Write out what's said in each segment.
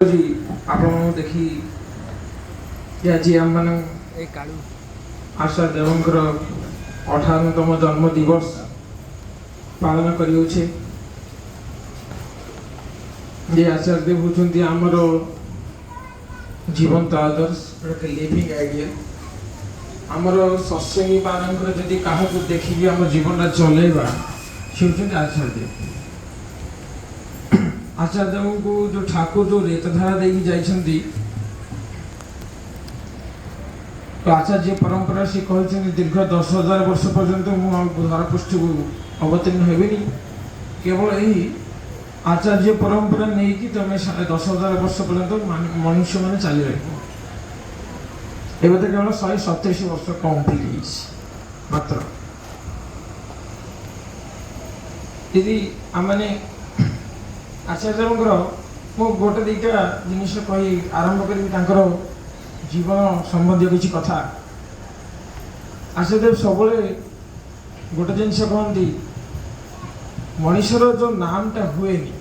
ଆପଣ ଦେଖି ଆଜି ଆମମାନେ ଆଶା ଦେବଙ୍କର 58ତମ ଜନ୍ମ ଦିବସ ପାଳନ କରିଅଛେ। ଯେ ଆଚାର୍ଯ୍ୟ ଦେବ ହେଉଛନ୍ତି ଆମର ଜୀବନ୍ତ ଆଦର୍ଶ, ଗୋଟେ ଲିଭିଂ ଆଇଡିଆ। ଆମର ସତ୍ସଙ୍ଗୀ ମାନଙ୍କର ଯଦି କାହାକୁ ଦେଖିକି ଆମ ଜୀବନଟା ଚଲେଇବା, ସେ ହେଉଛନ୍ତି ଆଚାର୍ଯ୍ୟ ଦେବ। ଆଚାର୍ଯ୍ୟ ଦେବଙ୍କୁ ଯେଉଁ ଠାକୁର ଯେଉଁ ରେତଧାରା ଦେଇକି ଯାଇଛନ୍ତି, ଆଚାର୍ଯ୍ୟ ପରମ୍ପରା ସେ କହିଛନ୍ତି ଦୀର୍ଘ 10,000 ବର୍ଷ ପର୍ଯ୍ୟନ୍ତ ମୁଁ ଧରାପୃଷ୍ଠକୁ ଅବତୀର୍ଣ୍ଣ ହେବିନି। କେବଳ ଏହି ଆଚାର୍ଯ୍ୟ ପରମ୍ପରା ନେଇକି ତମେ 10,000 ବର୍ଷ ପର୍ଯ୍ୟନ୍ତ ମନୁଷ୍ୟମାନେ ଚାଲି ରହିବ। ଏବେ ତ କେବଳ 127 ବର୍ଷ କମ୍ପ୍ଲିଟ୍ ହେଇଛି ମାତ୍ର। ଯଦି ଆମମାନେ ଆଚାର୍ଯ୍ୟଙ୍କର ମୁଁ ଗୋଟେ ଦୁଇଟା ଜିନିଷ କହି ଆରମ୍ଭ କରିବି, ତାଙ୍କର ଜୀବନ ସମ୍ବନ୍ଧୀୟ କିଛି କଥା। ଆଚାର୍ଯ୍ୟଦେବ ସବୁବେଳେ ଗୋଟେ ଜିନିଷ କହନ୍ତି, ମଣିଷର ଯେଉଁ ନାମଟା ହୁଏନି,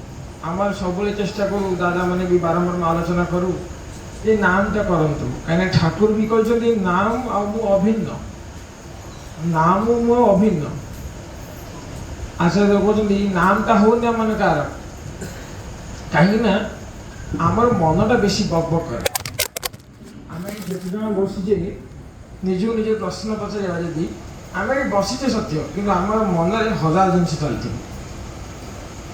ଆମର ସବୁବେଳେ ଚେଷ୍ଟା କରୁ, ଦାଦାମାନେ ବି ବାରମ୍ବାର ଆଲୋଚନା କରୁ, ଏ ନାମଟା କରନ୍ତୁ। କାହିଁକିନା ଠାକୁର ବି କହିଛନ୍ତି ନାମ ଆଉ ମୁଁ ଅଭିନ୍ନ, ନାମ ମୁଁ ଅଭିନ୍ନ। ଆଚାର୍ଯ୍ୟଦେବ କହୁଛନ୍ତି ନାମଟା ହଉନି ଆମମାନେ କାହାର, କାହିଁକିନା ଆମର ମନଟା ବେଶୀ ବକବକ କରେ। ଆମେ ଯେତେ ଜଣ ବସିଛେ ନିଜକୁ ନିଜେ ପ୍ରଶ୍ନ ପଚାରିବା, ଯଦି ଆମେ ବସିଛେ ସତ୍ୟ, କିନ୍ତୁ ଆମର ମନରେ 1000 ଜିନିଷ ଚାଲିଥିବ,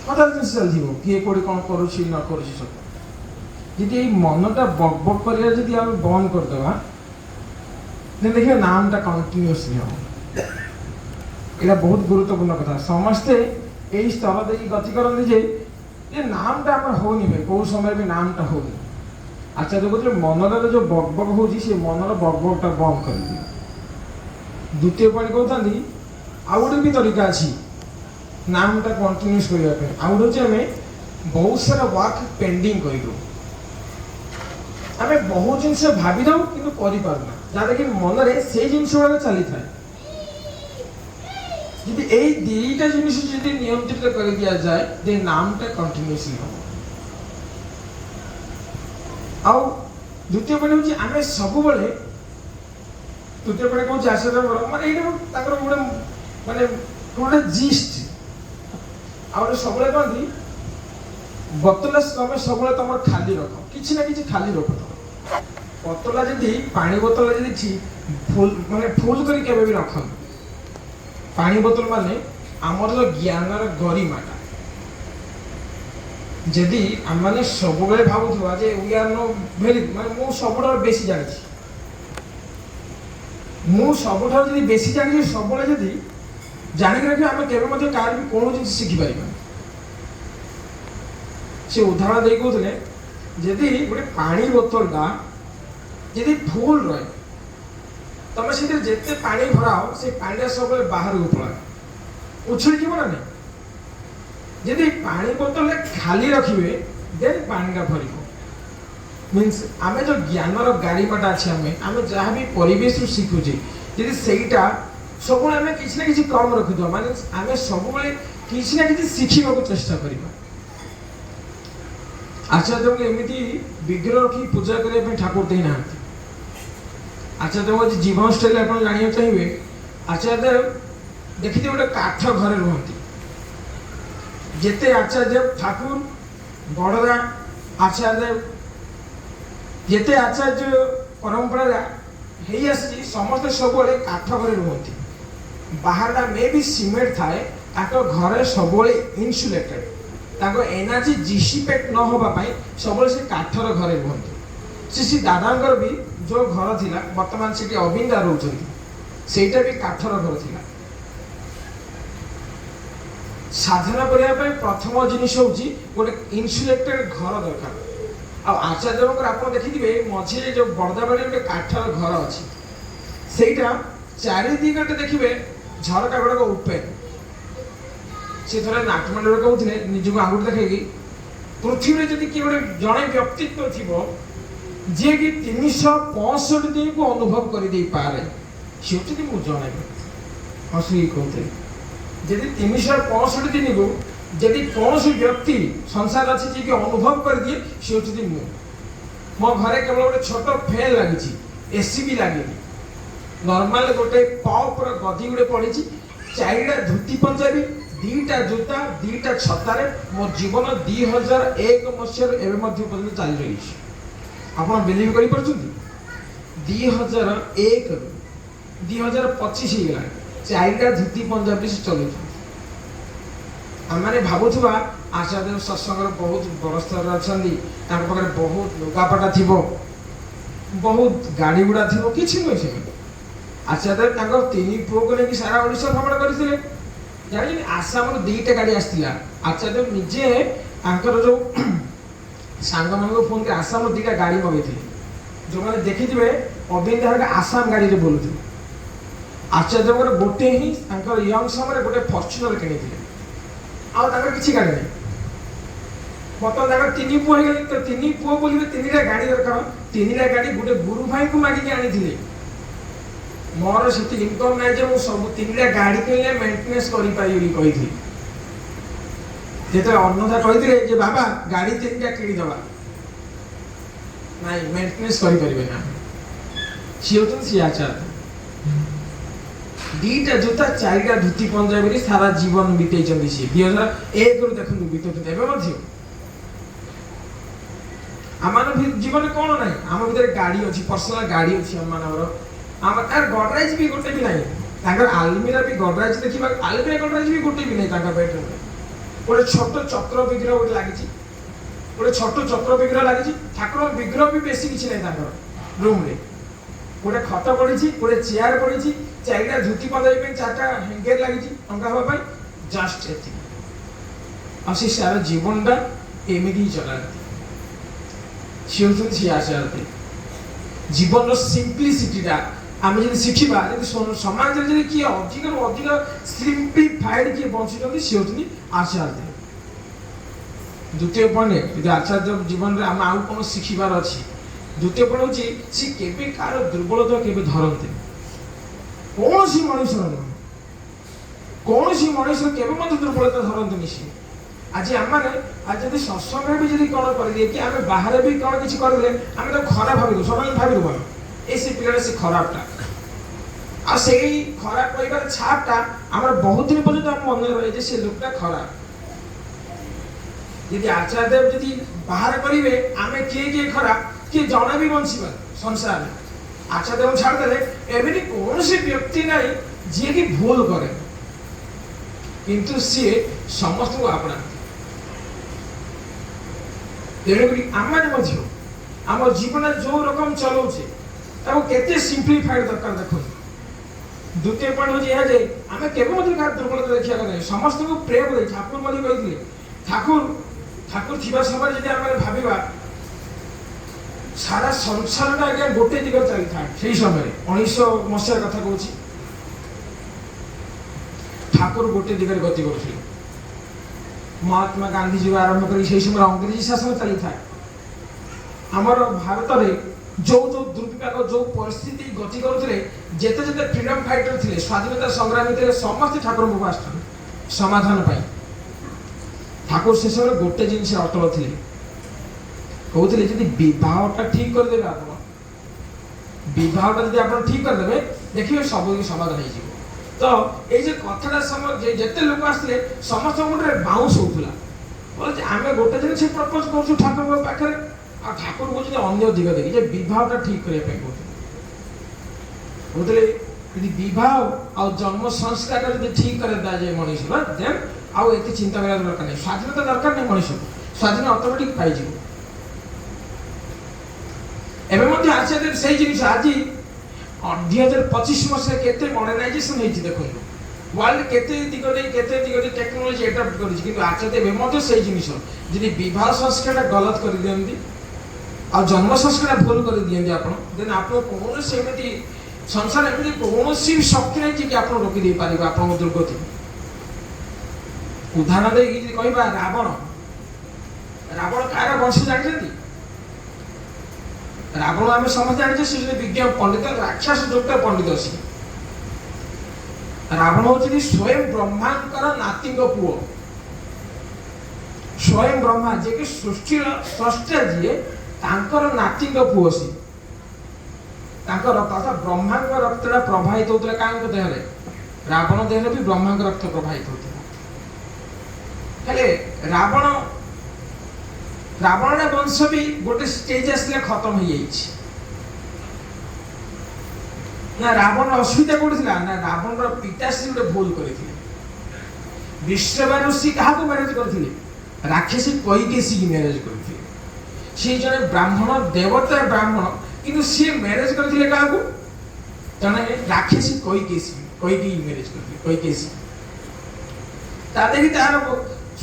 1000 ଜିନିଷ ଚାଲିଥିବ, କିଏ କେଉଁଠି କ'ଣ କରୁଛି ନ କରୁଛି ସବୁ। ଯଦି ଏଇ ମନଟା ବକବକ କରିବା ଯଦି ଆମେ ବନ୍ଦ କରିଦେବା, ଦେଖିବା ନାମଟା କଣ୍ଟିନ୍ୟୁଅସଲି ହେବ। ଏଇଟା ବହୁତ ଗୁରୁତ୍ୱପୂର୍ଣ୍ଣ କଥା। ସମସ୍ତେ ଏଇ ସ୍ତର ଦେଇକି ଗତି କରନ୍ତି ଯେ ଏ ନାମଟା ଆମର ହେଉନି ଭାଇ, କେଉଁ ସମୟରେ ବି ନାମଟା ହେଉନି। ଆଚାର୍ଯ୍ୟ କହୁଥିଲେ ମନର ଯେଉଁ ବକବକ ହେଉଛି, ସେ ମନର ବକବକଟା ବନ୍ଦ କରିଦିଅ। ଦ୍ୱିତୀୟ ପଏଣ୍ଟ କହୁଥାନ୍ତି, ଆଉ ଗୋଟେ ବି ତରିକା ଅଛି ନାମଟା କଣ୍ଟିନ୍ୟୁସ୍ କରିବା ପାଇଁ। ଆଉ ଗୋଟେ ହେଉଛି ଆମେ ବହୁତ ସାରା ୱାର୍କ ପେଣ୍ଡିଂ କରିଦେଉ। ଆମେ ବହୁତ ଜିନିଷ ଭାବିଦେଉ କିନ୍ତୁ କରିପାରୁନା, ଯାହାକି ମନରେ ସେଇ ଜିନିଷ ଗୁଡ଼ାକ ଚାଲିଥାଏ। ଯଦି ଏଇ ଦୁଇଟା ଜିନିଷ ଯଦି ନିୟନ୍ତ୍ରିତ କରି ଦିଆଯାଏ, ଯେ ନାମଟା କଣ୍ଟିନ୍ୟୁସଲି ହେବ। ଆଉ ଦ୍ୱିତୀୟ ପଏଣ୍ଟ ହେଉଛି ଆମେ ସବୁବେଳେ, ତୃତୀୟ ପଏଣ୍ଟ କହୁଛି ଆଚାର୍ଯ୍ୟଙ୍କର, ମାନେ ଏଇଟା ତାଙ୍କର ଗୋଟେ ଗୋଟେ ଜିଷ୍ଟ। ଆଉ ଗୋଟେ ସବୁବେଳେ କହନ୍ତି ବୋତଲ ତମେ ସବୁବେଳେ ତମର ଖାଲି ରଖ, କିଛି ନା କିଛି ଖାଲି ରଖ। ବୋତଲ ଯଦି ପାଣି ବୋତଲ ଯଦି ଫୁଲ କରି କେବେ ବି ରଖନ୍ତି। ପାଣି ବୋତଲ ମାନେ ଆମର ଯେଉଁ ଜ୍ଞାନର ଗରିମାଟା। ଯଦି ଆମେ ସବୁବେଳେ ଭାବୁଥିବା ଯେ वी आर नो ଭେରି, ମାନେ ମୁଁ ସବୁଠାରୁ ବେଶୀ ଜାଣିଛି, ମୁଁ ସବୁଠାରୁ ଯଦି ବେଶୀ ଜାଣିଛି, ସବୁବେଳେ ଯଦି ଜାଣିକି ରଖିବା, ଆମେ କେବେ ମଧ୍ୟ କାହାର ବି କୌଣସି ଜିନିଷ ଶିଖିପାରିବାନି। ସେ ଉଦାହରଣ ଦେଇ କହୁଥିଲେ, ଯଦି ଗୋଟେ ପାଣି ବୋତଲଟା ଯଦି ଫୁଲ ରହେ, ତମେ ସେଥିରେ ଯେତେ ପାଣି ଭରାଅ, ସେ ପାଣିଟା ସବୁବେଳେ ବାହାରକୁ ପଳାଏ, ଉଛୁଳିଯିବ ନା ନାହିଁ। ଯଦି ପାଣି ବୋତଲରେ ଖାଲି ରଖିବେ, ଦେନ୍ ପାଣିଟା ଭରିବ। ମିନ୍ସ ଆମେ ଯେଉଁ ଜ୍ଞାନର ଗାରିମାଟା ଅଛି, ଆମେ ଯାହା ବି ପରିବେଶରୁ ଶିଖୁଛେ, ଯଦି ସେଇଟା ସବୁବେଳେ ଆମେ କିଛି ନା କିଛି କମ୍ ରଖିଦେବା, ମାନେ ଆମେ ସବୁବେଳେ କିଛି ନା କିଛି ଶିଖିବାକୁ ଚେଷ୍ଟା କରିବା। ଆଚାର୍ଯ୍ୟଙ୍କୁ ଏମିତି ବିଗ୍ରହ ରଖି ପୂଜା କରିବା ପାଇଁ ଠାକୁର ଦେଇନାହାନ୍ତି। ଆଚାର୍ଯ୍ୟଙ୍କ ଜୀବନ ଶୈଳୀ ଆପଣ ଜାଣିବାକୁ ଚାହିଁବେ, ଆଚାର୍ଯ୍ୟ ଦେଖିଥିବେ ଗୋଟେ କାଠ ଘରେ ରୁହନ୍ତି। ଯେତେ ଆଚାର୍ଯ୍ୟ ଠାକୁର, ବଡ଼ଦା, ଆଚାର୍ଯ୍ୟ, ଯେତେ ଆଚାର୍ଯ୍ୟ ପରମ୍ପରା ହେଇ ଆସିଛି, ସମସ୍ତେ ସବୁବେଳେ କାଠ ଘରେ ରୁହନ୍ତି। ବାହାରଟା ମେ ବି ସିମେଣ୍ଟ ଥାଏ, ତାଙ୍କ ଘରେ ସବୁବେଳେ ଇନ୍ସୁଲେଟେଡ୍, ତାଙ୍କ ଏନର୍ଜି ଡିସିପେଟ୍ ନ ହେବା ପାଇଁ ସବୁବେଳେ ସେ କାଠର ଘରେ ରୁହନ୍ତି। ଶ୍ରୀ ଦାଦାଙ୍କର ବି ଯେଉଁ ଘର ଥିଲା, ବର୍ତ୍ତମାନ ସେଠି ଅବିନ୍ଦା ରହୁଛନ୍ତି, ସେଇଟା ବି କାଠର ଘର ଥିଲା। ସାଧନା କରିବା ପାଇଁ ପ୍ରଥମ ଜିନିଷ ହେଉଛି ଗୋଟେ ଇନ୍ସୁଲେଟେଡ୍ ଘର ଦରକାର। ଆଉ ଆଚାର୍ଯ୍ୟଙ୍କର ଆପଣ ଦେଖିଥିବେ ମଝିରେ ଯେଉଁ ବରଦାବାଡ଼ି ଗୋଟେ କାଠର ଘର ଅଛି, ସେଇଟା ଚାରିଦିଗଟେ ଦେଖିବେ ଝରକା ଗୁଡ଼ାକ ଓପେନ୍। ସେ ଥରେ ନାଟମଣ୍ଡଳରେ କହୁଥିଲେ, ନିଜକୁ ଆଙ୍ଗୁଠି ଦେଖେଇକି, ପୃଥିବୀରେ ଯଦି କିଏ ଗୋଟେ ଜଣେ ବ୍ୟକ୍ତିତ୍ୱ ଥିବ ଯିଏକି 365 ଦିନକୁ ଅନୁଭବ କରିଦେଇପାରେ, ସେ ହେଉଛନ୍ତି ମୁଁ ଜଣେ। ହସିକି କହୁଥିଲେ, ଯଦି 365 ଦିନକୁ यदि कौन व्यक्ति संसार अच्छी जी के अनुभव कर दिए सी हूँ मु मो घरे केवल गोटे छोट फैन लगी एसी भी लगे नॉर्मल गोटे पॉप गदी गुड़े पड़ी चारिटा धोती पंजाबी दीटा जूता दीटा छतारे मो जीवन 2001 मसीह एवं चली रही आप बिलीव कर 2001 2025 होगा चारिटा धोती पंजाबी से चलुच आम भावुवा आचार्य सत्संग बहुत बड़ स्तर अच्छा पाखे बहुत लुगापटा थी बहुत गाड़ी गुड़ा थी कि नुहे आचार्य तीन पुओ को लेकिन सारा ओडिशा भ्रमण करते जानी आसाम दुईटा गाड़ी आसाला आचार्य निजे जो सांग मान फोन कर आसाम दुईटा गाड़ी मगेते जो मैंने देखी थे अबिंद आसाम गाड़ी में बोलू आचार्य गोटे ही यंग समय गोटे फर्चुनर किणी कि गाड़ी नहीं बर्तमान तीन पुओ हो तो तीन पुओ बोलिए तीन गाड़ी दरकार तीन गाड़ी गोटे गुरु भाई को मागिक आनी मोर से इनकम ना जो सब तीन गाड़ी किनले मेंटेनेंस कर पारि जो अन्नदा कही बाबा गाड़ी तीन किणीदे ना मेंटेनेंस करें सी हूँ सी आचार्य दीटा जूता चारिटा धोती पंजाबी सारा जीवन बीते सी 2001 रु देखो बीते आम जीवन कौन ना आम भर गाड़ी अच्छी पर्सनाल गाड़ी अच्छी आम आम तार गडरेज भी गोटे भी ना आलमीरा भी गडरेज देखा आलमीरा गडरेज भी गोटे भी नहीं बेडरूम गोटे छोट चक्र विग्रह गोटे लगी गोटे छोट चक्र विग्रह लगी ठाकुर विग्रह भी बेसी किसी ना रूम रे गोटे खट पड़ी गोटे चेयर पड़ी चारिटा धोती पंजाबी चार्टा हेंगर लगी टंका हाँपाई जस्ट ए सारा जीवनटा एमती ही चलाती सी हूँ सी आचार्य जीवन सिंप्लिसिटीटा आम जो शिखा समाज में किए अधिक अधिक सिंप्लीफाइड किए बचुं सी हूँ आचार्य द्वितीय पॉइंट यदि आचार्य जीवन में आम आउ कौन शिखबार अच्छी द्वितीय पॉइंट हूँ सी के कार दुर्बलता के धरते कौन सी मनुष्य नुह कौन सी मनुष्य के दुर्बलता धरते सी आज आम आज जब सत्संग भी जब कौन कर दिए कि आम बाहर भी कौन किसी करदे आम तो खराब भाव सब भावी कौन ये पिलाटा से खराबटा आ से खराब कह छापटा आम बहुत दिन पर्यटन आम मन रहे से लोकटा खराब यदि आचार्य जी बाहर करेंगे आम किए किए खराब किए जना भी बंचवा संसार में आचार्य छाड़दे एमती कौन सी व्यक्ति ना जी कि भूल करे किंतु सी समस्त को अपना तेणुक आम आम जीवन जो रकम चलाऊे केते सिंप्लीफाइड दरकार देखो द्वितीय पॉइंट हूँ यह आम के दुर्बलता देखा नहीं समस्त को प्रेम दे ठाकुर मध्य कही ठाकुर ठाकुर थी समय जब आम भावा सारा संसार आज्ञा गोटे दिग चली था से समय 1900 मसीह कथा कहूँ ठाकुर गोटे दिगरे गति कर महात्मा गांधी जी आरंभ कर समय अंग्रेजी शासन चली था आमर भारत में जो जो दुर्विपाक जो परिस्थिति गति करुले जेते जेते फ्रीडम फाइटर थे स्वाधीनता संग्रामी थे समस्त ठाकुर को आस समाधान पाई ठाकुर से समय गोटे जिन अटल थे कहते जब बहटा ठीक करदे आप बहटा जब आप ठीक करदे देखिए सब समाधान हो तो ये कथाटा समय जिते लोक आसते समस्त मुंडे बाउंस होता बोले आम गोटे दिन से प्रपोज कर ठाकुर पाखे आ ठाकुर कौन अन्य दिग देखिए बहटा ठीक करने कहते यदि बह आ जन्म संस्कार जब ठीक कर दिए मनुष्य देन आउ ये चिंता करा दरकार नहीं स्वाधीनता दरकार नहीं मनुष्य स्वाधीन ऑटोमेटिक पाई एवं आचार्य से जिन आज 2025 मसीह केते मॉडर्नाइजेशन होती देखो वर्ल्ड केते दिगरे टेक्नोलॉजी एडप्ट करिछि किंतु आचार्य एवं से जिनिस जदि विवाह संस्कार गलत कर दियंती आ जन्म संस्कार भूल कर दियंती आपण देन आपण कौन से एमती संसार एमती कौन सी शक्ति नहीं कि आपण रोकी दे पारिबा आपण दुर्गति उदाहरण दे कहबा रावण रावण कार वंश जानते रावण आम समझ जाने से विज्ञ पंडित राक्षस जुक्त पंडित सी रावण हूँ स्वयं ब्रह्मांकर नाती पुओ स्वयं ब्रह्मा जे कि सृष्टि स्रष्टा जी तांकर नाती पुओ सी रक्त ब्रह्मा रक्त प्रवाहित होता क्या देह रावण देह भी ब्रह्मा रक्त प्रवाहित होता रावण वंश भी गोटे स्टेज आसले खत्म हो ना रावण असुविधा कौन ना रावण पिताश्री गोटे भूल करते विश्रवा ऋषि क्या मैरेज करते राक्षसी कैकेसी की मैरेज करते सी जड़े ब्राह्मण देवता ब्राह्मण किंतु सी मैरेज करते क्या जड़े राक्षसी कैकेयी मैरेज करते कैकेसी तार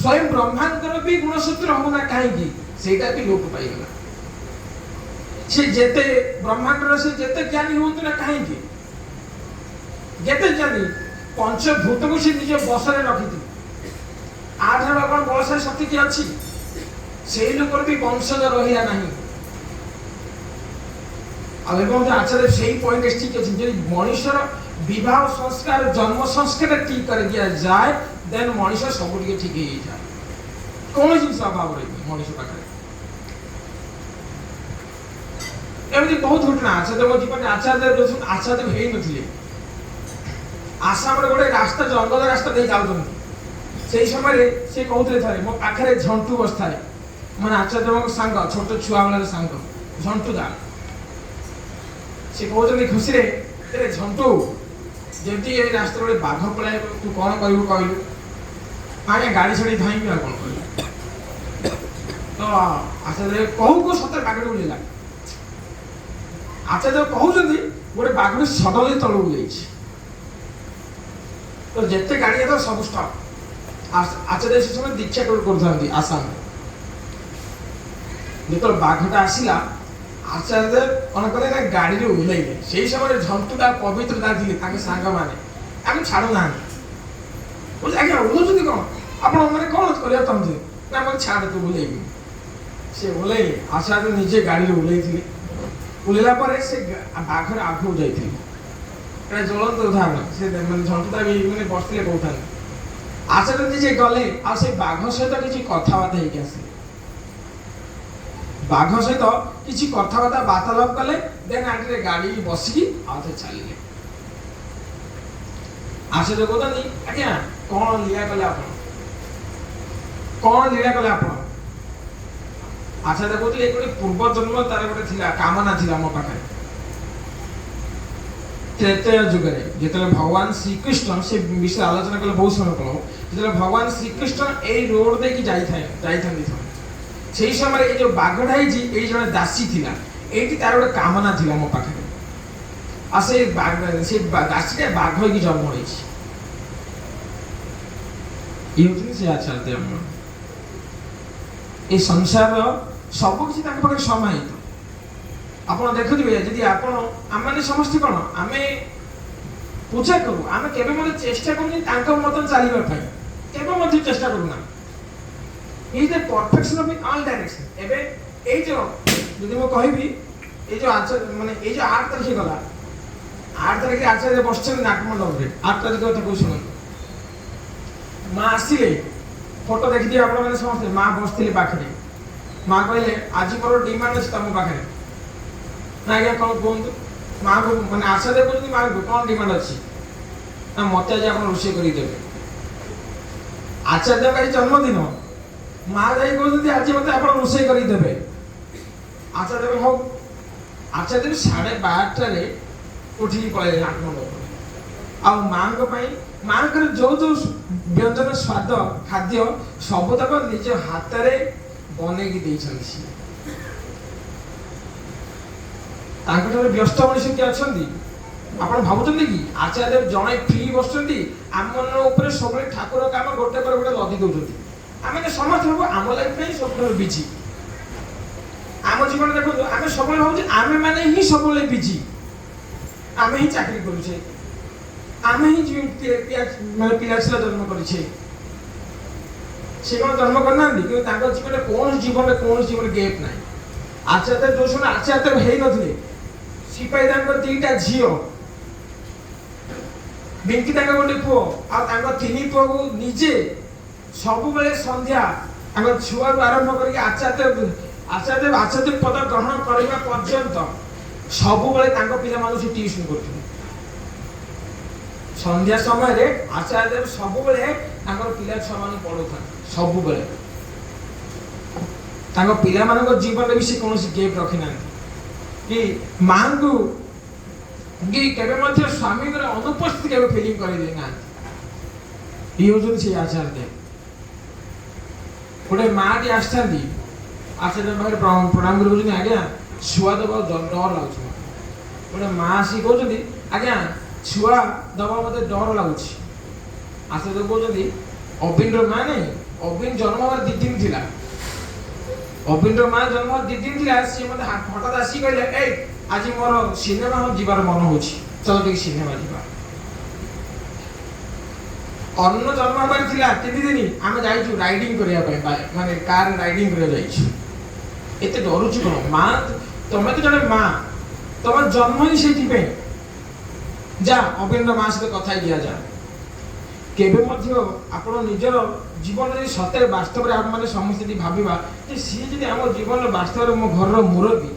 स्वयं ब्रह्मांकर भी गुणसूत्र होना कहीं सेटा भी लोप पाईगला से जेते ब्रह्मांडर से जेते ज्ञानी होतु ना कहीं जेते ज्ञानी पंचभूत को से निज बसरे रखिथि आधार अपन बसरे शक्ति की अछि से लोकर भी वंशज रहिला नहीं अब एवं आचार्य सेही पॉइंट ठीक अछि जे मनुष्यर विवाह संस्कार जन्म संस्कार ठीक कर दिया जाए देन मनुष्य सब ठीक हो जाए कौन जिन अभाव रही मनुष्य पाखे एमती बहुत घटना आचार्य मो जीवन आचार्य आचार्य हो नथिले आसाम रे गोटे रास्ता जंगल रास्ता दे जाउछन सेही समय से कहउतले थारे मो पाखरे झंटू बसथाए मन आचार्य मो संग छोट छुआ वाला संग झंटू दा से कहउछन खुशी रे तेरे झंटू जेमती ए रास्ता रे बाघ पळाय तू कोन करिवु कहलु आगे गाड़ी छड़ी धाई भी कोन कहलु तो आचार्य कहू को सतर बागडे उलेला आचार्य कहू जदी गोटे बागडे सडले तळु उलेछि तो जेते गाड़ी तो सब स्टॉप आचार्य से समय दीक्षा करथांती आसाम जेतो बाघटा आसीला आचार्य कौन कले ना गाड़ी रे उलेइले सेही समय झंटुटा पवित्रता दिले ताके सांग माने हम छाडू ना बोले आगे उलो जदी कोन आपण माने कोन करिया तमजे ना मन छाड़ तू उलेइबी से उले आचार्य निजे गाड़ी रे उलेइथिले उलेला परे से बाघर आगु जाइथिले एटा ज्वलंत उदाहरण से माने झंटुटा भी माने बसले कहथान आचार्य निजे गले आ से बाघ सहित किछि कथाबार्ता हेकि आसे बाघ सहित किसी कथबार्ता वार्तालाप कले देन आगे गाड़ी बसिकी आते चलिए आचार्य कहते आज्ञा कौन लीला कले आप कौन लीला कले आप आचार्य कहते गोटे पूर्व जन्म तार गोटे थिला कामना थिला मो पाखे त्रेतय जुग जिते भगवान श्रीकृष्ण से विषय आलोचना कले बहुत समय कल जिते भगवान श्रीकृष्ण ए रोड दे की जाई से समय ये जो बाघटा ये जड़े दासी थिला एटी तार गोटे कामना थिला मो पाखे आ से दासीटा बाघ की जन्म होइछि ये होछि से आचार्य ए संसार सब किछि ताके पाखे समाहित आपण देखुथिबे यदि आपण आमे समस्त कोन आमे पूजा करू आमे केबे मते चेष्टा करू तांको मतन चालिबा पई केबे मते चेष्टा करू ना is the perfection of in all direction एबे ए जो यदि मो कहबी ए जो आचार्य माने ए जो 8 तारिख गला 8 तारिख आचार्य बसछन नागमंडप रे 8 तारिख कथा को सुन मां आसीले फोटो देखि दिए आपण माने समस्त मां बसथिले पाखरे मां कहले आज मोर डिमांड अछि तम पाखरे ना के कोन कोन मां को माने आचार्य कहउनी मां को कोन डिमांड अछि ना मते आज आपण रुषे करि देबे आचार्य का जन्मदिन माँ जाई कहते आज मत आप रोषे करदे आचार्य हो आचार्य 12:30 उठी पड़े नागमंडप आ माँ जो जो व्यंजन स्वाद खाद्य सबतक निज हाथ में बन व्यस्त मनुष्य किए अच्छा आप भावुं कि आचार्य जड़े फ्री बस आम मन सब ठाकुर काम गोटे पर गोटे लदी दौरान आम समस्त भाव आम लाइफ में सब बिजी आम जीवन देखो आम सब भाव आम मैंने ही सब बिजी आम ही चाकरी करुचे आम ही माने पिला छला जन्म करिछे से कौन जन्म करना कि जीवन कौन जीवन गैप ना आचार्य जो समय आचार्य है नथिले सिपाही दीटा झील बिंकी गोटे पुओ आ तीन पुओ को निजे सब बेले संध्या आम छुआ आरंभ करके आचार्य पद ग्रहण करने पर्यंत सब पिला मानू से ट्यूशन कर संध्या समय आचार्य सब पिला छुआ मान पढ़ा सब पिला मान जीवन भी से कौन गेप रखी ना कि माँ को कि केवे स्वामी अनुपस्थित के फिलिंग कर आचार्य गोटे माँ टी आसता आचार्य पाखे प्रणाम कर आज्ञा छुआ दबा डर लगुच गोटे माँ आसिक कहते आज्ञा छुआ दबा मत डर लगुच आचार्य कहते अबिन माँ नहीं अबिन जन्म हमार 2 दिन थिला अबिन माँ जन्म 2 दिन थिला सी मत हठात आसिक कहले ए आज मोर सिनेमा हॉल जीवार मन हो चलो टे सिनेमा जीवा अन्न जन्म हमार थिला 3 दिन आम जाइछु राइडिंग करने माने कार राइडिंग करने जाइछु एते डरुछु कोन माँ तमे तो जने माँ तम जन्म ही से जा अबिन माँ सहित कथा दिया जा केबे मध्य आपण निजर जीवन रे सत्य वास्तव रे आप माने समस्त भाबिबा जे सी जदि हम जीवन वास्तव रे मो घर रो मुरबी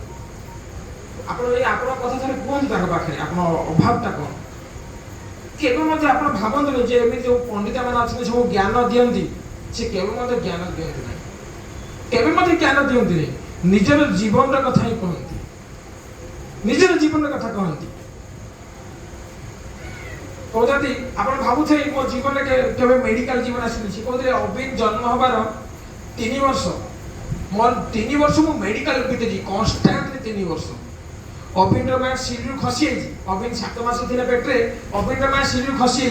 आपण ए आपण कथा थरे कोन ताक पाखरे आपण अभावटा कोन केबे मध्य आपण भाबंतु जे एमि जो पंडित मान अछि सब ज्ञान दियंती से केबे मध्य ज्ञान दियंती नै केबे मध्य ज्ञान दियंती नै निजर जीवन रे कथा ही कहंती निजर जीवन रे कथा कहंती कहते आप भावुथे मो जीवन के मेडिकल जीवन आसी कहते अबिन जन्म हबार 3 वर्ष मोर 3 वर्ष मु मेडिकल बीतेছি कन्स्टांटली 3 वर्ष अबिन माँ सीढ़ी खसी अबिन 7 मास थिला पेट्रे अबिन माँ सीढ़ी खसी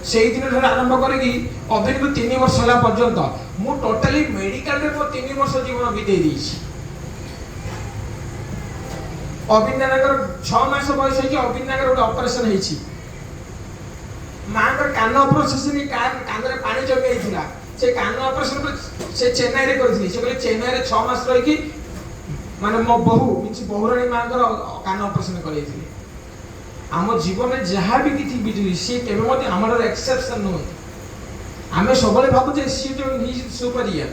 से दिन आरंभ करी अबिन को 3 वर्ष होला पर्यंत मु टोटली मेडिकल रे मो 3 वर्ष जीवन बीते देछि अबिन नागर 6 मास बयस है अबिन नागर गोटे ऑपरेशन हेछि माँ का कान ऑपरेशन कान रे पानी जमी आइथिला से कान ऑपरेशन से चेन्नई रे करथि से कहले चेन्नई रे 6 मास रही कि माने मो बहु मिछ बहुरानी माँ का कान ऑपरेशन करैथिले आम जीवन में जहाँ भी किछि बिजुली से केबे मते हमर एक्सेप्शन न आमे सबले भाबु जे सी जो ही सुपरियर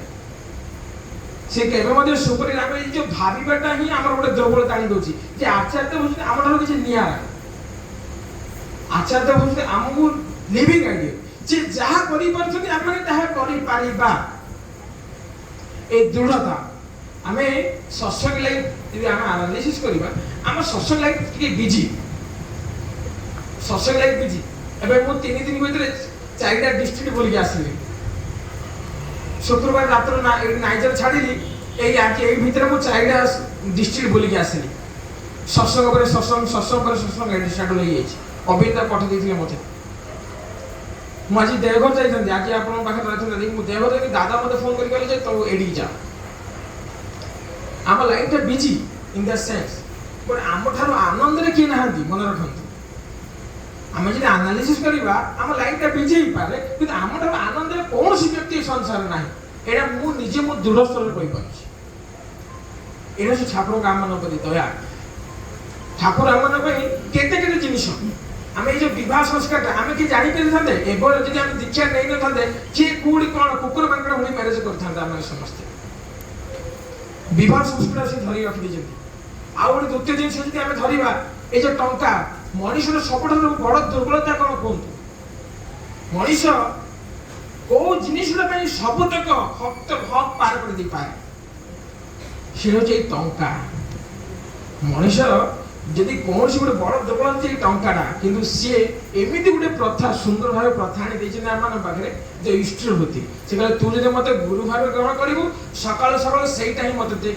से केबे मते सुपरियर आमे जो भाबिबाटा ही हमर गोटे दुर्बलता आनी दोछि जे आचार्य बुझते हमर किछि निया आचार्य बुझते हमहु लिविंग आइडिया जे जहाँ करि परछथि आमे ताहा करि पारिबा ए दृढ़ता आमे सत्संग लाइफ यदि आमे एनालिसिस करिबा आम सत्संग लाइफ टिके बिजी सत्संग लाइफ बिजी एबे मु 3 दिन भीतर 4टा डिस्ट्रिक्ट बोल के आसिली शुक्रवार रात ना नाइजर छाड़िली ए भीतर मु 4टा डिस्ट्रिक्ट बोल के आसिली सत्संग पर सत्संग एडी स्टार्ट होई जाई अबिता पठ देथिले मते माजी देवघर जाइछन आके आपन पाखे रहथन मु देवघर के दादा मते फोन करि कहले जे तो एडी जा आम लाइफ टा busy in the sense but आम ठार आनंद रे के नहांती मन रखंतु आम जदि एनालिसिस करिबा आम लाइफ टा बिजी ही पारे कि आम ठार आनंद रे कोन सी व्यक्ति संसार नाही एडा मु निजे मु दृढ़ स्तर रे कहि पाछि एडा से ठाकुर काम मन करि दया ठाकुर आमन पई केते केते जिनिस आमे जो विवाह संस्कार आमे कि जानि पे थांते एबो जदि आमे दीक्षा नै न थांते कि कुडी कोन कुकुर मानकर हुनी मैरिज कर थांता आमे समस्त विवाह संस्कार से धरी रखि दिजति आ ओडी द्वितीय दिन से जदि आमे धरिबा ए जो टंका मनुष्यर सबठारु बड़ दुर्बलता कोन कोन मनुष्य को जिनिस पई सबतक हक पार कर दी पाए से हो जे टंका मनुष्य जदि कौन सी गोटे बड़ दुर्बलता टंकाटा किंतु सी एमती गोटे प्रथा सुंदर भाव प्रथा आनी देना आम पाखे जो इष्ट होती से कहले तू जब मत गुरु भाव ग्रहण करू सकाल सकाल सहीटा ही मत दे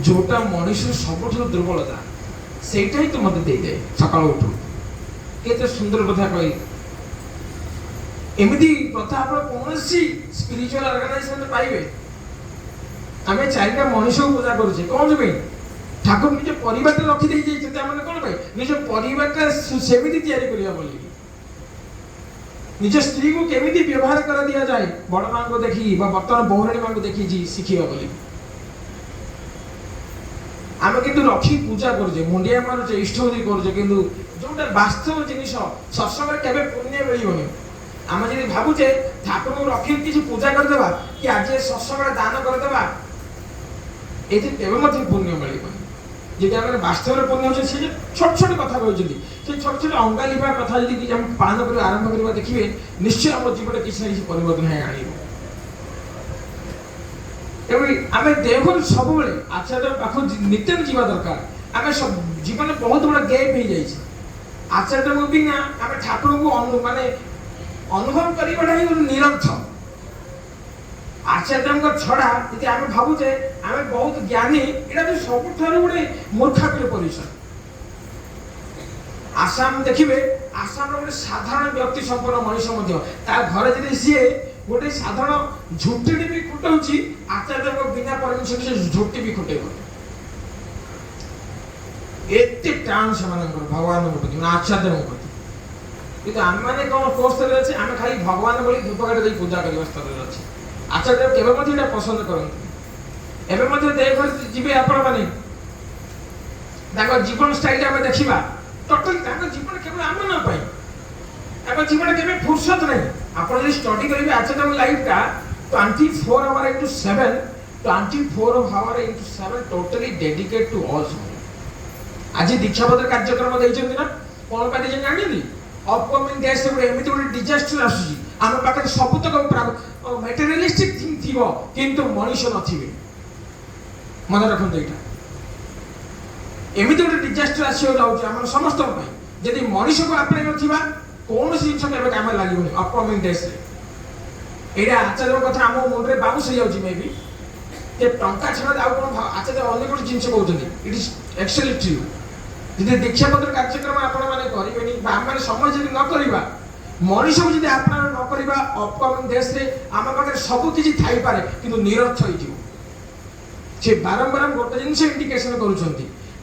जोटा मनुष्य सब दुर्बलता सेटा ही तू मत दे दे सकाल उठू केते सुंदर कथा कही एमती प्रथा आप कौन स्पिरिचुअल ऑर्गेनाइजेशन पाइबे आम 4टा मनुष्य को पूजा करुचे कौन जो ठाकुर निज परिवार रखी दे जाइछते हमने कोन भाई निज परिवार सेमिति तैयारी करिया बोली निज स्त्री को केमिति व्यवहार कर दिया जाए बड़ मां को देखी बा वर्तमान बहुरानी मां को देखी जी सिखिया बोली आमे किंतु रखी पूजा करजे मुंडिया मारुचे इष्टोदी करजे किंतु जोटा वास्तव जिनिस सत्संग केबे पुण्य मिलिबोनी आम जब भावुचे ठाकुर को रखी किसी पूजा करदेवा कि आज सत्संग दान करदेवा ये पुण्य मिल जी आम बास्तव पुण्य हो छोट छोट कथा कहते छोट छोट अंगा लिखा कथा जी पालन कर आरंभ करवा देखिए निश्चय आम जीवन किसी ना किसी परिवर्तन आम देवघर सब आचार्य पाख नित्य जावा दरकार आम जीवन बहुत बड़ा गैप हो जाए आचार्य बिना आम ठाकुर को माने अनुभव करवाटा ही निरर्थक आचार्य छड़ा यदि आम भावुचे आम बहुत ज्ञानी यहाँ तो सब गोटे मूर्खामिर परिचय आसाम देखिए आसाम गोटे साधारण व्यक्ति संपन्न मनुष्य घर जब सी गोटे साधारण झुटी भी खुटाऊँगी आचार्य बिना परमिशन से झुटी भी खुटेब एत टाण से भगवान प्रति आचार्य प्रति किंतु आम मैंने कौन को स्तर अच्छे आम खाली भगवान बोली धूपकाठी पूजा करने स्तर अच्छे आचार्य केवे पसंद करते एवं देवघर जी आपण मैंने जीवन स्टाइल आम देखा टोटाली जीवन केवल आम ना जीवन के फुर्सत नहीं आप स्टडी करेंगे आचार्य लाइफटा 24 hour into 7 24 hour into 7 totally dedicate to us आज दीक्षापत्र कार्यक्रम देते ना कौन पार्टी जानी अपकमिंग डेज एमती गोटे डिजास्टर आसूसी आम पाखे सबुतक मेटेरियलिस्टिक थिंग थी किंतु मनुष्य नथिबे मन रखते यहाँ एमती गोटे डिजास्टर आम समस्त यदि मनुष्य को आपणे ना कौन जिन कम लगे अपकमिंग डेज यहाँ आचार्य कथा आम मुंडे बाउंस हो जाए मे भी टंका छड़ा कौन आचार्य अन्य गोटे जिन कहते इट इज एक्चुअली ट्रू यदि दीक्षापत्र कार्यक्रम आपने करेंगे आम समय जब न करवा मनुष्य को जब आप न करवा अपकमिंग देश में आम पाखे सबकि थी कि निरर्थ हो बारंबार गोटे जिन इंडिकेशन कर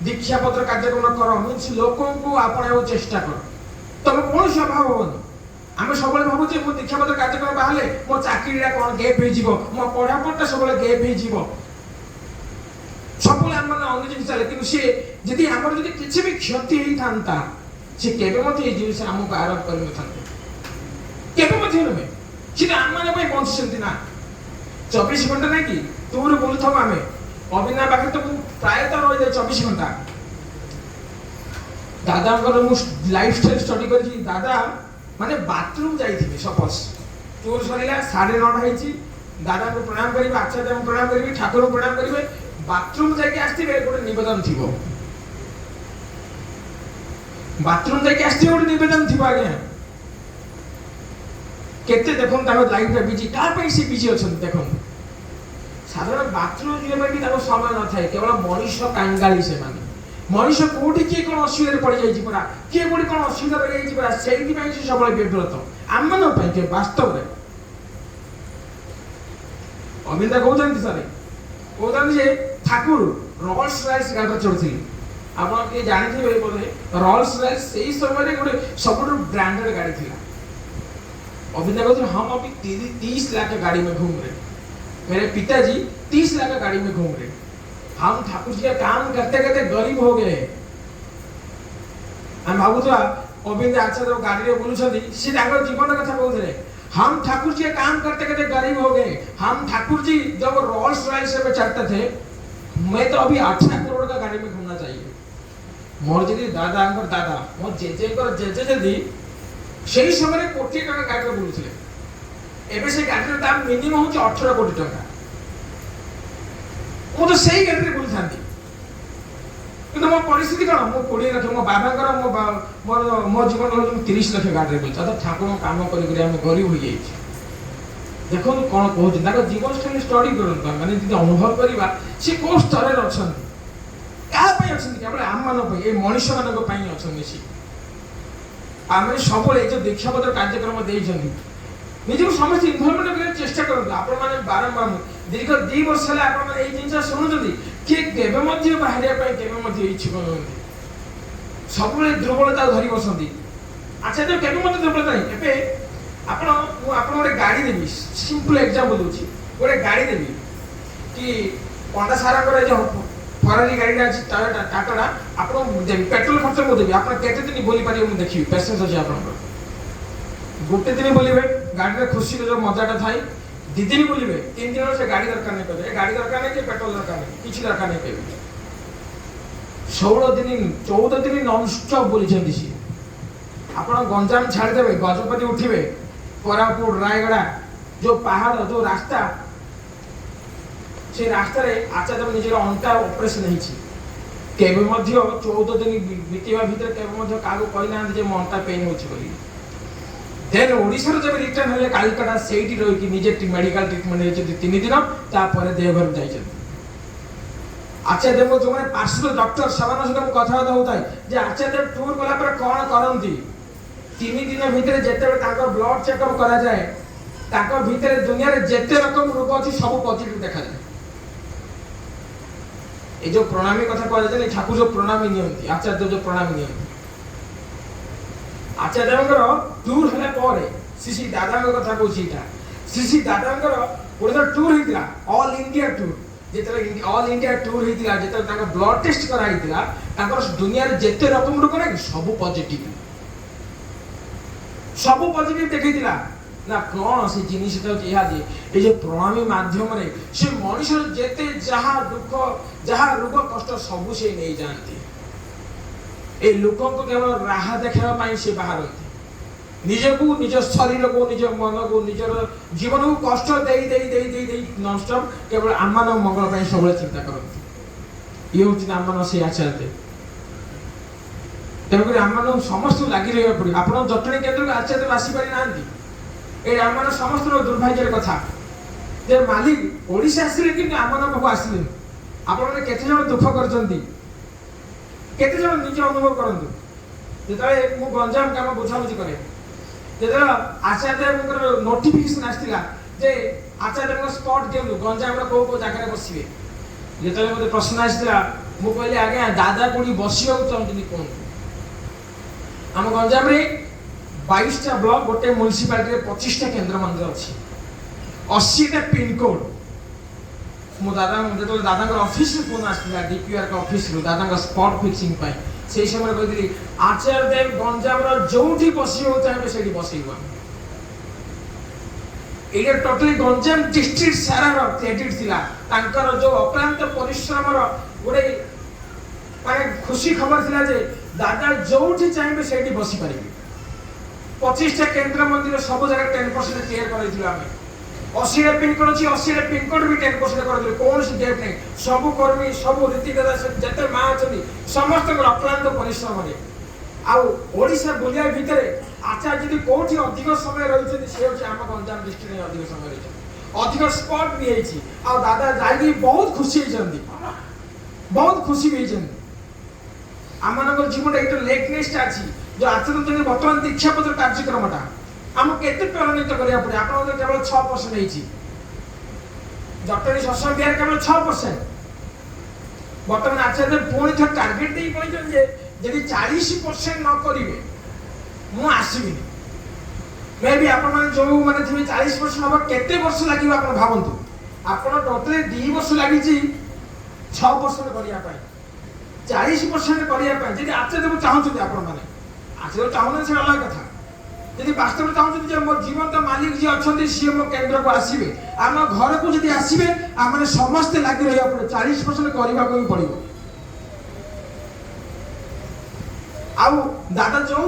दीक्षापत्र कार्यक्रम कर मीन्स लोक आपण चेष्टा कर तुम कौन अभाव हेनी आम सब भावुचे मो दीक्षापत्र कार्यक्रम बाहर मो चाकरी कौन गेप हो मो पढ़ापढ़ा सब गेप हो सब आम अन्य जिन चले कि सी जी आम किसी भी क्षति होता सी के जिन आमको आरोप कर नुहे सी आम मैंने बंची ना 24 घंटा ना कि टूर बोलू था आम अभिनय पाखे तो प्रायतः रही जाए 24 घंटा दादा लाइफ स्टाइल स्टडी कर दादा माने बाथरूम जाइए सपोज टूर सरला 9:30 दादा को प्रणाम करेंगे आचार्य प्रणाम करेंगे ठाकुर को प्रणाम करेंगे बाथरूम जाके आसथिबे गोटे निवेदन थिबो बाथरूम जाके आसथिबे गोटे निवेदन थिबो आज्ञा केते देखोन ताको लाइफ रे बिजी का पे से बिजी अछन देखोन साधारण बाथरूम जीवा भी ताको समय न थाए केवल मनुष्य कांगाली से माने मनुष्य कोठी के कोन असुविधा पड़ जाई छी परा के कोठी कोन असुविधा पड़ जाई छी परा सेही पई से सबले विव्रत आम न पई के वास्तव रे अमिता कहउछन सारे कहउछन जे ठाकुर रोल्स रॉयस गाड़ी चढ़ुली आप जानते बोले रोल्स रॉयस से समय गोटे सब ब्रांडेड गाड़ी थी अभिनय कहते हम अभी 30 लाख गाड़ी में घूम रहे मेरे पिताजी 30 लाख गाड़ी में घूम रहे हम ठाकुर जी का काम करते करते गरीब हो गए हम भावुला अभिनय आचार्य गाड़ी में बोलूँ सी जीवन कथा कहते हम ठाकुर जी का काम करते करते गरीब हो गए हम ठाकुर जी जब रोल्स रॉयस में चढ़ते थे मैं तो अभी 8 करोड़ का गाड़ी में घूमना चाहिए मोर जी दादा दादा मोर जेजे जेजे जदि से ही समय कोटी टका गाड़ी में बुलूले एवं से गाड़ी दाम मिनिमम हूँ 18 कोटी टका मुझे से ही गाड़ी में बुली था कि मो परिस्थिति कौन मो 20 लाख मो बाबा मो जीवन हूँ 30 लाख गाड़ी में बुलता ठाकुर कम कर गरीब हो जाए देखो कौन कहते जीवन स्टाइल स्टडी कर मैंने जी अनुभव करवा सी कौ स्तर अच्छा केवल आम मान मनुष्य मान अच्छा आम सब जो दीक्षापत्र कार्यक्रम देते निजी समस्त इनवल्वमेंट करने चेष्टा करूँ आपण मैंने बारंबार दीर्घ 2 वर्ष है आप जिन शुणुं किए बाहर इच्छुक नुहति सब दुर्बलता धरी बसती अच्छा तो केवे दुर्बलता नहीं आप गोटे गाड़ी देवी सिंपल एग्जांपल दूसरी गोटे गाड़ी देवी कि पंडा सारा जो फरारी गाड़ी अच्छी टाटा आप देवी पेट्रोल खर्च मुझे देवी आप केते दिन बोली पारे मुझे देखिए पेसेंस अच्छे आप गोटे दिन बोलिए गाड़ी खुशी जो मजाटा थाए 2 दिन बोलिए 3 दिन से गाड़ी दरकार नहीं कहे गाड़ी दरकार नहीं कि पेट्रोल दरकार नहीं किसी दरकार नहीं कहे 16 दिन 14 दिन नॉन स्टॉप बोली सी आप गंजाम छाड़देवे गजपति उठे कोरापुट रायगड़ा जो पहाड़ जो रास्ता से रास्तार आचार्य निजर अंटा ऑपरेशन केवे 14 दिन बीतवा भितर केवे क्या कहना मो अंटा पेन हो देन ओडिशा जब रिटर्न हेले कालिकाटा सेठी रही निजे मेडिकल ट्रिटमेंट होती 3 दिन तापर देवघर जाइए आचार्य देव जो मैंने पार्श्व डॉक्टर सहित कथबार्ता होता है जे आचार्य देव टूर गला कौन करती 3 दिन भितर जिते ब्लड चेकअप करा जाए भितर दुनिया जिते रकम रोग अच्छी सब पॉजिटिव देखा जाए ये जो प्रणामी कथा कहते ठाकुर जो प्रणामी नियंती आचार्य देव जो प्रणामी नियंती आचार्य देव टूर है श्री दादा कथा कहूँ श्री दादा गोटे टूर होता ऑल इंडिया टूर जो ऑल इंडिया टूर होता जो ब्लड टेस्ट कराई दुनिया जिते रकम रोग ना सब पॉजिटिव देखा ना कौन से जिनटा ये जो प्रणामी माध्यम से मनुष्य जेते जहाँ दुख जहाँ रोग कष्ट सबू से नहीं जाती ए लोकों को केवल राह देखापी से बाहर निजक निज शरीर को निज मन को निजर जीवन को कष्ट दे नॉन स्टॉप केवल आम मंगल सब चिंता करती ये हूँ आम से आचार्य तेणुक आम समस्त लगी रहा पड़े आप जटणी केन्द्र को आचार्य आसीपारी ना ये आम समस्त दुर्भाग्य कथा जे मालिक ओडिशा आसिले कि आम पाखु आसिले आपने केते जन दुख करते केते जन निज अनुभव करंतु जेतले मु गंजाम काम बुझाबुझी करे जेतले आचार्य नोटिफिकेशन आस्तिला जे आचार्य स्पॉट दियंतु गंजाम रो को जगह बसिबे जेतले मते प्रश्न आस्तिला मु कहले आगे दादा कोडी बसिबा चाहते कोन आम गंजाम रे 22टा ब्लॉक गोटे म्युनिसिपालिटी 25टा केंद्र मंदिर अच्छी 80टा पिनकोड मो दादा जो दादा ऑफिस फोन आसला डीपीआर का ऑफिस दादा स्पॉट फिक्सिंग पाई से समय कहती आचार्य देव गंजाम जो बसो चाहिए से बसैब ये टोटली गंजाम डिस्ट्रिक्ट सारा क्रेडिट थिला जो अक्लांत परिश्रम गोटे माने खुशी खबर थिला जे दादा जो चाहिए से बसी पारे 25टा केंद्र मंदिर सब जगह 10% क्लियर कर 80 पिनकोड अच्छी 80 पिनकोड भी 10% कर कौन सी डेट नहीं सब कर्मी सब रीतिकथा जिते माँ अच्छा समस्त अक्लांत परिश्रम आशा बुलिया भितर आचार्य जी कौटी अधिक समय रही सी हूँ आम गंजाम डिस्ट्रिक्ट अधिक समय रही अधिक स्पॉट भी होती दादा जाकि बहुत खुशी होती बहुत खुशी भी आम जीवन एक लेटनेस अच्छी जो आचार्य बर्तमान दीक्षा पत्र कार्यक्रमटा आम केते प्रेरित करिया पड़े आप केवल 6% होती जटणी सत्संग बिहार केवल 6% बर्तमान आचार्य पुणी थे टार्गेट दे यदि 40% न करेंगे मु आसबि मे भी आप जो मैंने थे 40% हम केते वर्ष लगे आप भावतु आप टोटली 2 वर्ष लगी 6% करने 40% करने आचार्य चाहते आपण मैंने आचार्य चाहूना से अलग कथा यदि वास्तव चाहते मो जीवन मालिक जी अच्छा सी मो केन्द्र को आसवे आम घर को जब आसवे आम समस्ते लगी रहा पड़े 40% करने को ही पड़ो आउ दादा जो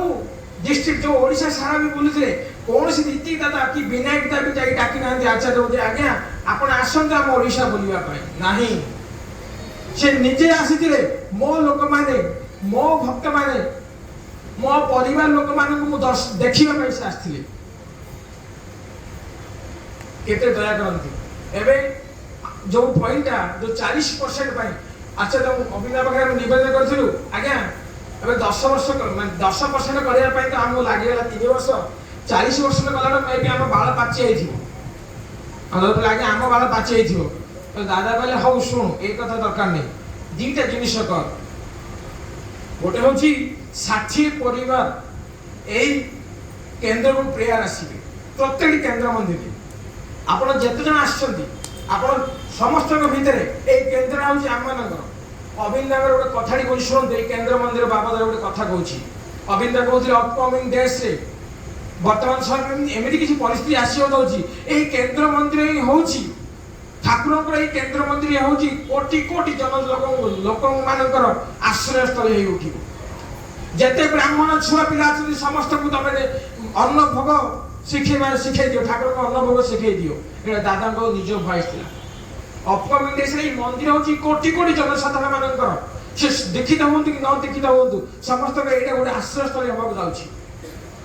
डिस्ट्रिक्ट जो ओडिशा सारा भी बुलूले कौन सी नीति दादा कि विनायक दादा भी जाई डाकी ना आचार्य आज्ञा आप आसतु आम ओडिशा बुलवाई नहीं से निजे आसी मो लोक माने मो भक्त माने मो परिवार लोक मानू देखा से आसते केते दया करती एवं जो पॉइंटा जो 40% आचार्य अभिनव पाखे नवेदन करूँ आज्ञा ए 10 वर्ष 10% करने तो आमको लगे 3 वर्ष 40% कला मे भी आम बाल पाची आज्ञा आम बाल पाची दादा कहले हौ शुणु एक कथा दरकार नहीं 2टा जिनिस कर गोटे हूँ 60 परिवार यही केन्द्र को प्रेयर आसवे प्रत्येक केन्द्र मंदिर आप जिते जन आप समस्त भितर ये केन्द्र हूँ आम अविंदा गोटे कथा कह शुणु केन्द्र मंदिर बाबद गोटे कथा कहूँ अविंदा कहते अपकमिंग डेज ବର୍ତ୍ତମାନ ସମୟରେ ଏମିତି କିଛି ପରିସ୍ଥିତି ଆସିବାକୁ ଯାଉଛି, ଏଇ କେନ୍ଦ୍ର ମନ୍ଦିର ହିଁ ହେଉଛି ଠାକୁରଙ୍କର, ଏଇ କେନ୍ଦ୍ର ମନ୍ଦିର ହେଉଛି କୋଟି କୋଟି ଲୋକମାନଙ୍କର ଆଶ୍ରୟସ୍ଥଳୀ ହେଇ ଉଠିବ। ଯେତେ ବ୍ରାହ୍ମଣ ଛୁଆ ପିଲା ଅଛନ୍ତି ସମସ୍ତଙ୍କୁ ତମେ ଅନ୍ନ ଭୋଗ ଶିଖେଇ ଦିଅ, ଠାକୁରଙ୍କ ଅନ୍ନ ଭୋଗ ଶିଖେଇ ଦିଅ। ଏଇଟା ଦାଦାଙ୍କ ନିଜ ଭଏସ୍ ଥିଲା। ଅପକମିଂ ଡେଜରେ ଏଇ ମନ୍ଦିର ହେଉଛି କୋଟି କୋଟି ଜନସାଧାରଣ ମାନଙ୍କର, ସେ ଦୀକ୍ଷିତ ହୁଅନ୍ତୁ କି ନ ଦୀକ୍ଷିତ ହୁଅନ୍ତୁ ସମସ୍ତଙ୍କ ଏଇଟା ଗୋଟେ ଆଶ୍ରୟସ୍ଥଳୀ ହେବାକୁ ଯାଉଛି।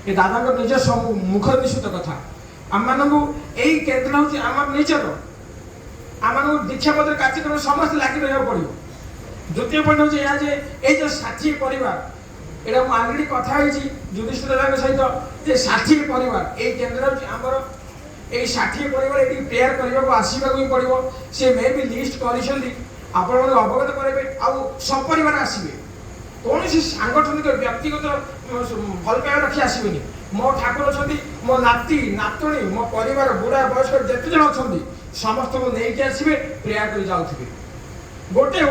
ଏ ଦାଦାଙ୍କ ନିଜ ମୁଖ ନିଶ୍ଚିତ କଥା। ଆମମାନଙ୍କୁ ଏଇ କେନ୍ଦ୍ର ହେଉଛି ଆମର ନିଜର, ଆମମାନଙ୍କୁ ଦୀକ୍ଷାପତ୍ର କାର୍ଯ୍ୟକ୍ରମ ସମସ୍ତେ ଲାଗି ରହିବାକୁ ପଡ଼ିବ। ଦ୍ୱିତୀୟ ପଏଣ୍ଟ ହେଉଛି ଏହା ଯେ ଏଇ ଯେଉଁ 60 ପରିବାର, ଏଇଟା ମୁଁ ଅଲରେଡି କଥା ହେଇଛି ଯୁଧିଷ୍ଠିର ଦାଦାଙ୍କ ସହିତ ଯେ 60 ପରିବାର ଏଇ କେନ୍ଦ୍ର ହେଉଛି ଆମର। ଏଇ 60 ପରିବାର ଏଠି ପ୍ରେୟାର କରିବାକୁ ଆସିବାକୁ ହିଁ ପଡ଼ିବ। ସେ ମେ ବି ଲିଷ୍ଟ କରିଛନ୍ତି, ଆପଣମାନଙ୍କୁ ଅବଗତ କରାଇବେ। ଆଉ ସପରିବାର ଆସିବେ, କୌଣସି ସାଂଗଠନିକ ବ୍ୟକ୍ତିଗତ ଭଲ ପାଇବା ରଖି ଆସିବେନି। ମୋ ଠାକୁର ଅଛନ୍ତି, ମୋ ନାତି ନାତୁଣୀ, ମୋ ପରିବାର ବୁଢ଼ା ବୟସ୍କ ଯେତେ ଜଣ ଅଛନ୍ତି ସମସ୍ତଙ୍କୁ ନେଇକି ଆସିବେ, ପ୍ରେୟାର କରି ଯାଉଥିବେ। ଗୋଟେ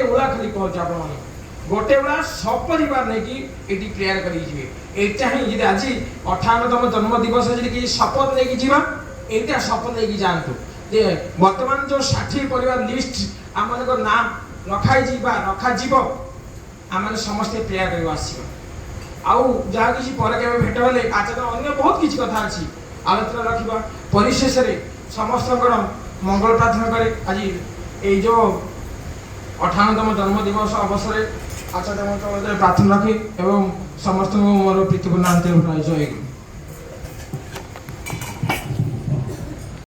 ଉଳା ଖାଲି କହୁଛି ଆପଣମାନଙ୍କୁ, ଗୋଟେ ଉଳା ସପରିବାର ନେଇକି ଏଠି ପ୍ରେୟାର କରିକି ଯିବେ। ଏଇଟା ହିଁ ଯଦି ଆଜି 58ତମ ଜନ୍ମ ଦିବସ ଯଦି କିଛି ଶପଥ ନେଇକି ଯିବା, ଏଇଟା ଶପଥ ନେଇକି ଯାଆନ୍ତୁ ଯେ ବର୍ତ୍ତମାନ ଯେଉଁ 60 ପରିବାର ଲିଷ୍ଟ ଆମମାନଙ୍କ ନାଁ ରଖାହେଇଛି ବା ରଖାଯିବ, ଆମେ ସମସ୍ତେ ପ୍ରେୟାର କରିବାକୁ ଆସିବା। ଆଉ ଯାହା କିଛି ପରେ କେବେ ଭେଟ ହେଲେ ଆଚାର ଅନ୍ୟ ବହୁତ କିଛି କଥା ଅଛି ଆଲୋଚନା ରଖିବା। ପରିଶେଷରେ ସମସ୍ତଙ୍କର ମଙ୍ଗଳ ପ୍ରାର୍ଥନା କରେ ଆଜି ଏଇ ଯେଉଁ 58ତମ ଜନ୍ମ ଦିବସ ଅବସରରେ ଆଚାର୍ଯ୍ୟ ପ୍ରାର୍ଥନା ରଖି ଏବଂ ସମସ୍ତଙ୍କୁ ମୋର ପ୍ରୀତିପୂର୍ଣ୍ଣ ଆନ୍ତରିକ ଜୟ।